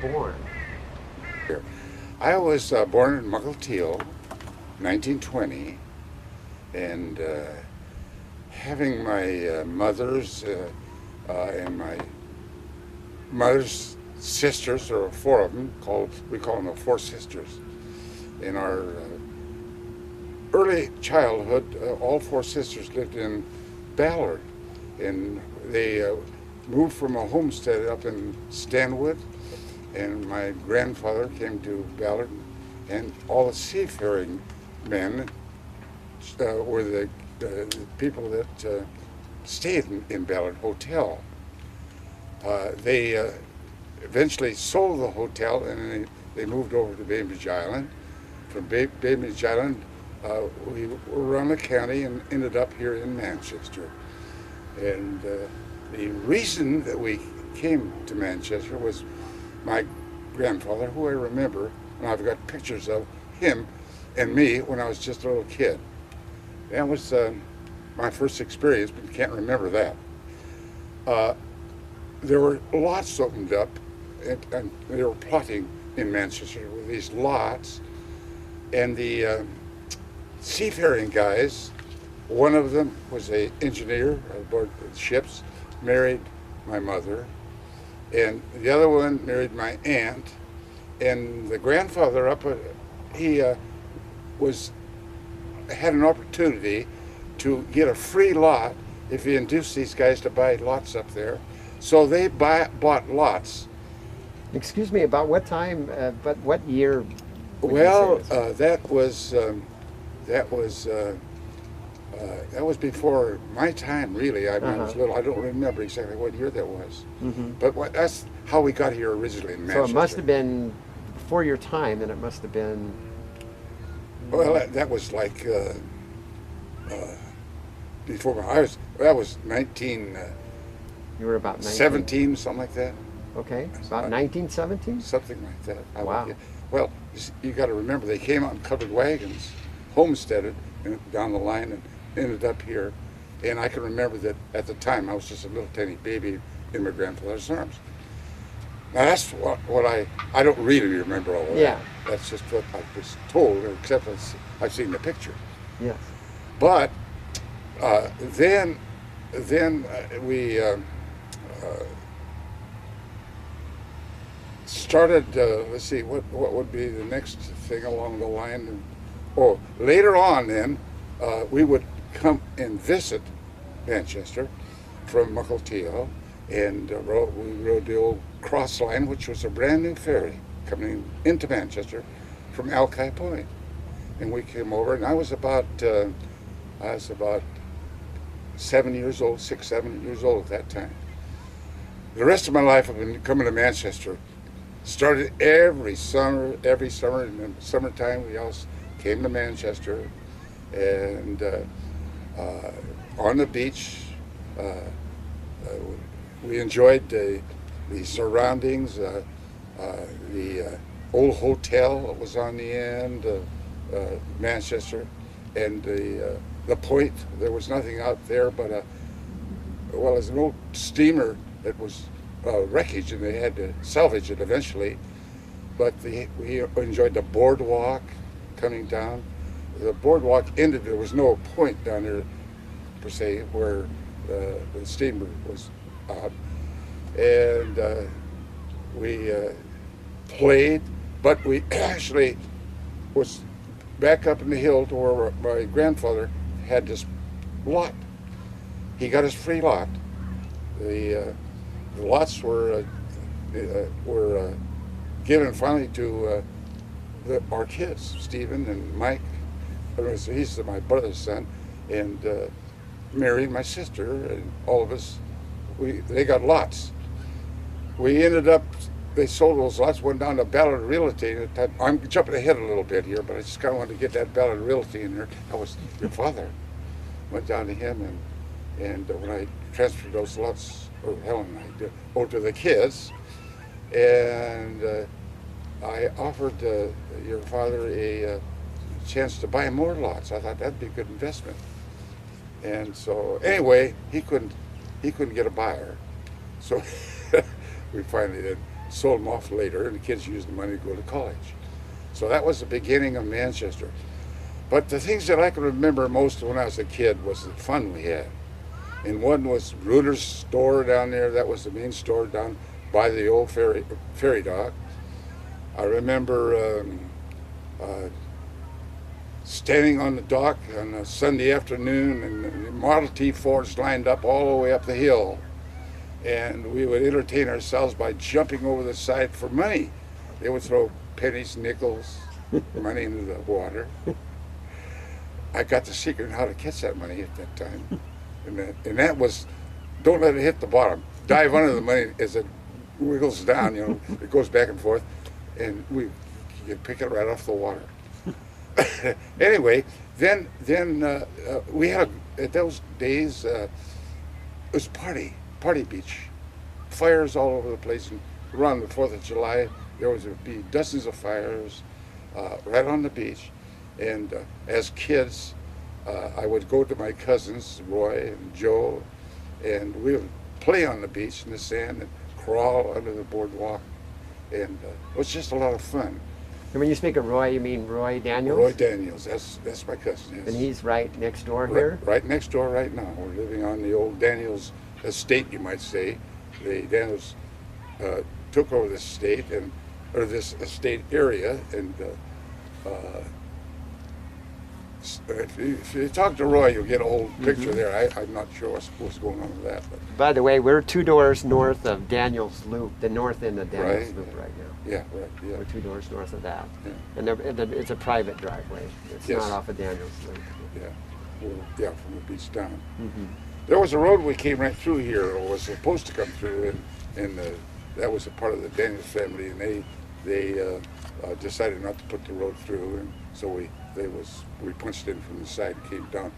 born? Here. I was born in Mukilteo, 1920, and having my and my mother's sisters, there were four of them, we call them the Four Sisters. In our early childhood, all four sisters lived in Ballard, and they moved from a homestead up in Stanwood, and my grandfather came to Ballard, and all the seafaring men were the people that stayed in Ballard Hotel. They eventually sold the hotel, and they moved over to Bainbridge Island. From Bainbridge Island, we were around the county and ended up here in Manchester. And the reason that we came to Manchester was my grandfather, who I remember, and I've got pictures of him and me when I was just a little kid. That was my first experience, but can't remember that. There were lots opened up, and they were plotting in Manchester with these lots, and the seafaring guys, one of them was an engineer aboard the ships, married my mother, and the other one married my aunt, and the grandfather he had an opportunity to get a free lot if he induced these guys to buy lots up there. So they bought lots. Excuse me, about what time, but what year? Well, that was before my time, really. I was little. I don't remember exactly what year that was. Mm-hmm. But that's how we got here originally in Manchester. So it must have been before your time, and it must have been. Well, that was like before that was 19. You were about 19. 17, something like that. Okay, about 1917? Something like that. Wow. Well, you got to remember, they came out in covered wagons, homesteaded down the line, and ended up here. And I can remember that at the time I was just a little tiny baby in my grandfather's arms. Now that's what I don't really remember all of that. Yeah. That's just what I was told, except I've seen the picture. Yes. But then we started, let's see, what would be the next thing along the line? Later on then, we would come and visit Manchester from Mukilteo, and we rode the old cross line, which was a brand new ferry coming into Manchester from Alki Point. And we came over, and I was about 7 years old, 6, 7 years old at that time. The rest of my life I've been coming to Manchester. Started every summer in the summertime we always came to Manchester, and on the beach we enjoyed the surroundings, the old hotel that was on the end of Manchester, and the point. There was nothing out there but there's an old steamer that was wreckage, and they had to salvage it eventually. But we enjoyed the boardwalk coming down. The boardwalk ended. There was no point down there per se where the steamer was out, and we played. But we actually was back up in the hill to where my grandfather had this lot. He got his free lot. The lots were given finally to our kids, Stephen and Mike. He's my brother's son, and Mary, my sister, and all of us. They got lots. We ended up. They sold those lots. Went down to Ballard Realty. I'm jumping ahead a little bit here, but I just kind of wanted to get that Ballard Realty in there. That was your father. Went down to him, and when I transferred those lots, or Helen and I did, over to the kids, and I offered your father a chance to buy more lots. I thought that'd be a good investment. And so anyway, he couldn't get a buyer, so we finally did. sold them off later, and the kids used the money to go to college. So that was the beginning of Manchester. But the things that I can remember most when I was a kid was the fun we had. And one was Reuter's store down there. That was the main store down by the old ferry dock. I remember standing on the dock on a Sunday afternoon, and the Model T Fords lined up all the way up the hill, and we would entertain ourselves by jumping over the side for money. They would throw pennies, nickels, money into the water. I got the secret on how to catch that money at that time, and that was, don't let it hit the bottom. Dive under the money as it wiggles down. You know, it goes back and forth, and you can pick it right off the water. Anyway, then we had at those days it was party beach, fires all over the place, and around the 4th of July there would be dozens of fires right on the beach, and as kids I would go to my cousins Roy and Joe, and we would play on the beach in the sand and crawl under the boardwalk, and it was just a lot of fun. And when you speak of Roy, you mean Roy Daniels? Roy Daniels, that's my cousin, yes. And he's right next door here? Right next door right now. We're living on the old Daniels estate, you might say. The Daniels took over this estate, or this estate area, and if you talk to Roy, you'll get a whole picture there. I'm not sure what's going on with that. But. By the way, we're 2 doors north of Daniels Loop, the north end of Daniels Right. Loop right now. Yeah, right, yeah. We're 2 doors north of that. Yeah. And it's a private driveway. It's Yes. not off of Daniels Loop. Yeah, yeah, from the beach down. Mm-hmm. There was a road we came right through here, or was supposed to come through, and that was a part of the Daniels family, and they decided not to put the road through, and so we punched in from the side and came down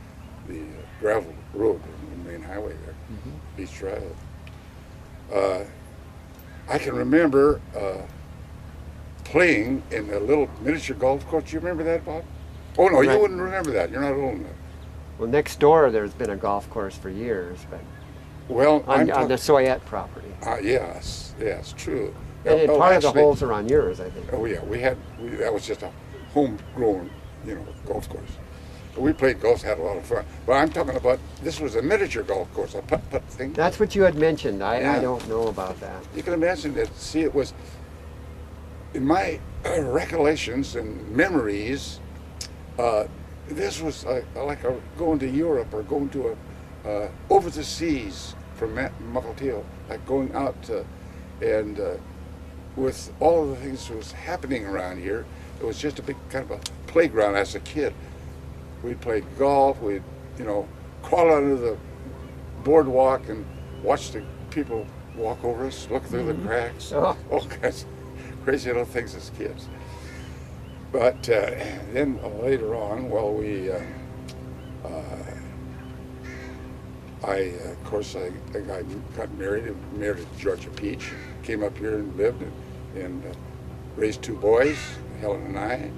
the gravel road on the main highway there, Beach Drive. I can remember playing in a little miniature golf course. Do you remember that, Bob? Oh no, Right. you wouldn't remember that. You're not old enough. Well, next door there's been a golf course for years, but Well, on the Soyette property. Yes, true. And Oh, part of the actually- holes are on yours, I think. Oh yeah, that was just a homegrown, golf course. We played golf, had a lot of fun. But I'm talking about, this was a miniature golf course, a putt-putt thing. That's what you had mentioned. I Yeah. don't know about that. You can imagine that, see, it was, in my recollections and memories, this was like going to Europe or going to over the seas from Mukilteo, like going out to, and with all of the things that was happening around here, it was just a big kind of a playground as a kid. We'd play golf, we'd, crawl under the boardwalk and watch the people walk over us, look through the cracks, Oh. all kinds of crazy little things as kids. But then later on, well, of course, I got married to Georgia Peach, came up here and lived and raised 2 boys, Helen and I,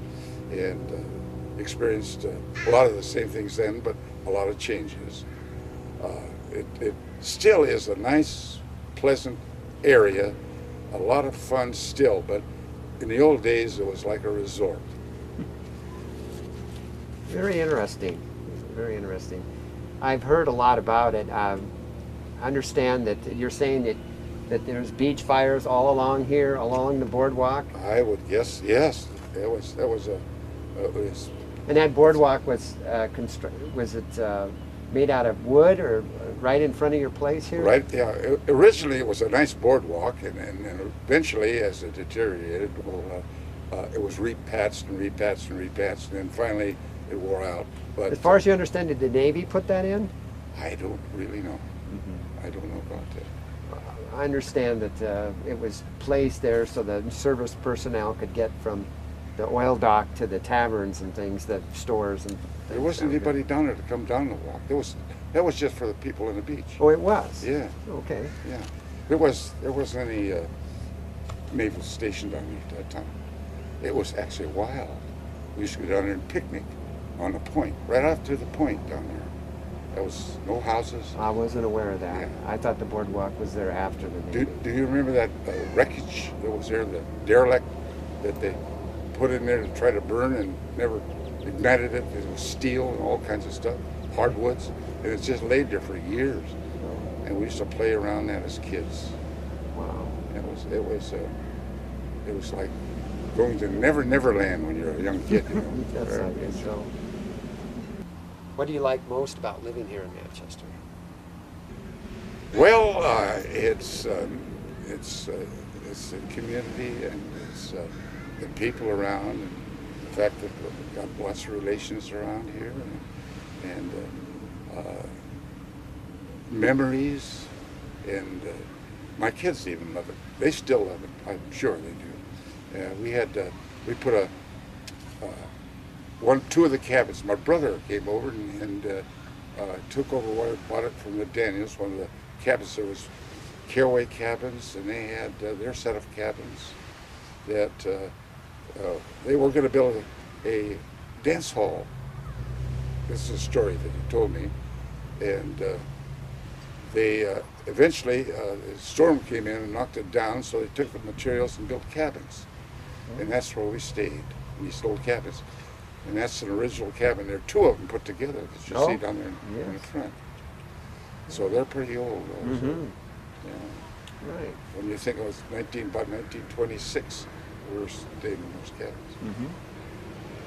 and experienced a lot of the same things then, but a lot of changes. It still is a nice, pleasant area, a lot of fun still, but in the old days it was like a resort. Very interesting. Very interesting. I've heard a lot about it. I understand that you're saying that there's beach fires all along here, along the boardwalk. I would guess, yes. That was And that boardwalk was made out of wood or right in front of your place here? right. Yeah. Originally, it was a nice boardwalk, and eventually, as it deteriorated, it was repatched and repatched and repatched, and then finally it wore out. But As far as you understand, did the Navy put that in? I don't really know. I don't know about that. I understand that it was placed there so the service personnel could get from the oil dock to the taverns and things, the stores and things. There wasn't down anybody down there to come down the walk. That was just for the people on the beach. Oh, it was? Yeah, Okay. yeah. There wasn't any naval station down there at that time. It was actually wild. We used to go down there and picnic on the point, right off to the point down there. There was no houses. I wasn't aware of that. Yeah. I thought the boardwalk was there after the Do, Navy. do you remember that wreckage that was there, the derelict that they put in there to try to burn and never ignited it? It was steel and all kinds of stuff, hardwoods, and it's just laid there for years. And we used to play around that as kids. Wow. It was like going to Never Land when you're a young kid. You know? Yes, I guess so. What do you like most about living here in Manchester? Well, it's the community, and it's the people around, and the fact that we've got lots of relations around here, and memories, and my kids even love it. They still love it. I'm sure they do. We put two of the cabins. My brother came over and took over, bought it from the Daniels, one of the cabins. There was Caraway cabins, and they had their set of cabins that they were going to build a dance hall. This is a story that he told me, and they eventually a storm came in and knocked it down, so they took the materials and built cabins, and that's where we stayed in these old cabins. And that's an original cabin. There are two of them put together that you see down there in the front. So they're pretty old. Yeah. Right. When you think it was about 1926, we were staying in those cabins.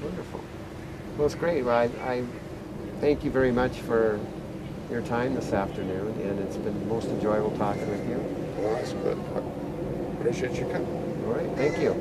Wonderful. Well, it's great. Well, I thank you very much for your time this afternoon, and it's been most enjoyable talking with you. Well, that's good. I appreciate you coming. All right. Thank you.